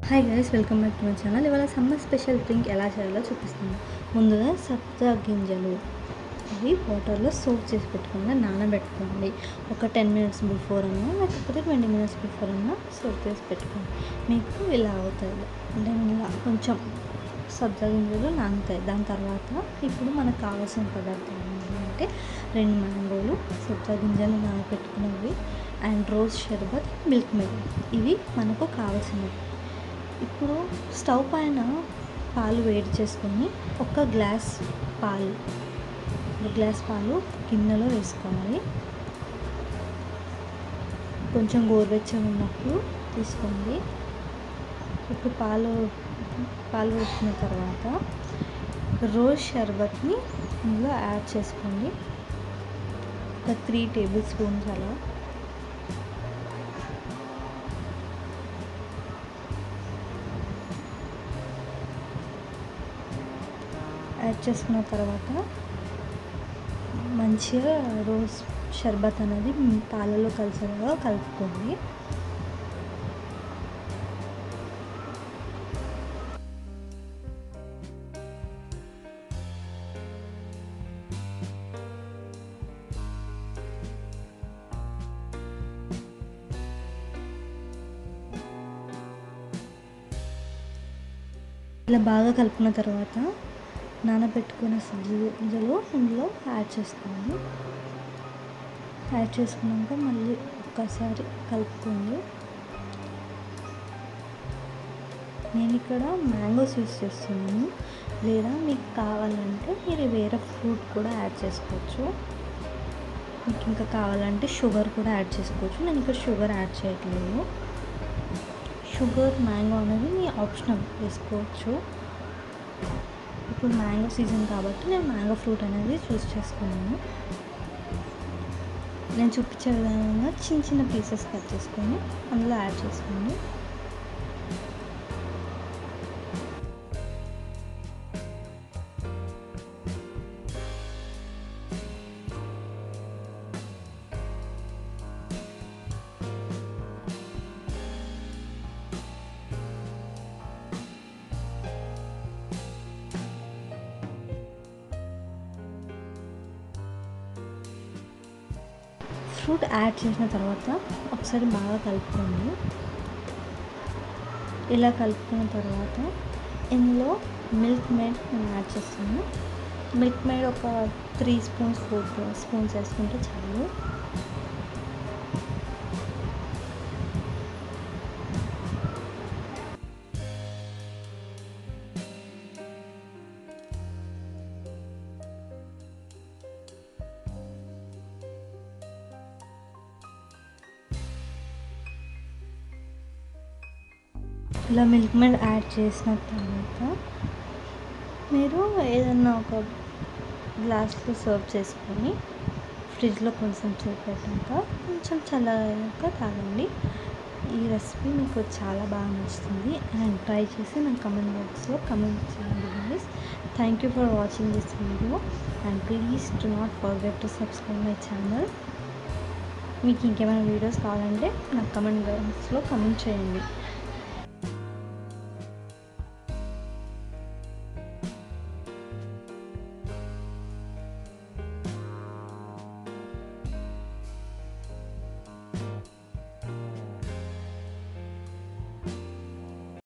Hi guys, welcome back to my channel. ఇవాళ summer special drink ఎలా చేయాలో చూపిస్తాను. ముందుగా సబ్జా గింజలు అవి వాటర్లో సోక్ చేసి పెట్టుకోండి, నానబెట్టుకోండి. ఒక 10 మినిట్స్ బిఫోర్ అన్నా లేకపోతే 20 మినిట్స్ బిఫోర్ అన్నా సోక్ చేసి పెట్టుకోండి. మీకు ఇలా అవుతుంది అంటే ఇలా కొంచెం సబ్జా గింజలు నానుతాయి. దాని తర్వాత ఇప్పుడు మనకు కావాల్సిన పదార్థాలు ఏంటంటే 2 మ్యాంగోలు, సబ్జా గింజలు నానబెట్టుకున్నవి అండ్ రోజ్ షర్బత్, మిల్క్ మేడ్. ఇవి మనకు కావాల్సినవి. ఇప్పుడు స్టవ్ పైన పాలు వేడి చేసుకొని ఒక గ్లాస్ పాలు గిన్నెలో వేసుకోవాలి. కొంచెం గోరువెచ్చగా ఉన్నప్పుడు తీసుకోండి. ఇప్పుడు పాలు వేసుకున్న తర్వాత రోజ్ షర్బత్ని ఇందులో యాడ్ చేసుకోండి. ఒక 3 టేబుల్ స్పూన్స్ అలా. యాడ్ చేసుకున్న తర్వాత మంచిగా రోజ్ షర్బత్ అనేది పాలలో కలిసేలాగా కలుపుకోండి. ఇలా బాగా కలుపుకున్న తర్వాత నానబెట్టుకున్న గింజలు ఇందులో యాడ్ చేసుకోండి. యాడ్ చేసుకున్నాక మళ్ళీ ఒక్కసారి కలుపుకోండి. నేను ఇక్కడ మ్యాంగోస్ యూస్ చేస్తున్నాను, లేదా మీకు కావాలంటే మీరు వేరే ఫ్రూట్ కూడా యాడ్ చేసుకోవచ్చు. మీకు ఇంకా కావాలంటే షుగర్ కూడా యాడ్ చేసుకోవచ్చు. నేను ఇక్కడ షుగర్ యాడ్ చేయట్లేదు. షుగర్, మ్యాంగో అనేది మీ ఆప్షనల్, వేసుకోవచ్చు. ఇప్పుడు మ్యాంగో సీజన్ కాబట్టి నేను మ్యాంగో ఫ్రూట్ అనేది చూస్ చేసుకున్నాను. నేను చూపించే విధంగా చిన్న చిన్న పీసెస్ కట్ చేసుకొని అందులో యాడ్ చేసుకోండి. ఫ్రూట్ యాడ్ చేసిన తర్వాత ఒకసారి బాగా కలుపుకోండి. ఇలా కలుపుకున్న తర్వాత ఇందులో మిల్క్ మేడ్ నేను యాడ్ చేస్తాను. మిల్క్ మేడ్ ఒక 3 స్పూన్స్ 4 స్పూన్స్ వేసుకుంటే చాలు. ఇలా మిల్క్ మేడ్ యాడ్ చేసిన తర్వాత మీరు ఏదన్నా ఒక గ్లాస్లో సర్వ్ చేసుకొని ఫ్రిడ్జ్లో కొంచెం సేపు పెట్టాక కొంచెం చల్లగా తాగండి. ఈ రెసిపీ మీకు చాలా బాగా నచ్చుతుంది అండ్ ట్రై చేసి నాకు కమెంట్ బాక్స్లో కమెంట్ చేయండి guys. Thank you for watching this video and please do not forget to subscribe my channel. మీకు ఇంకేమైనా వీడియోస్ కావాలంటే నాకు కమెంట్ బాక్స్లో కమెంట్ చేయండి.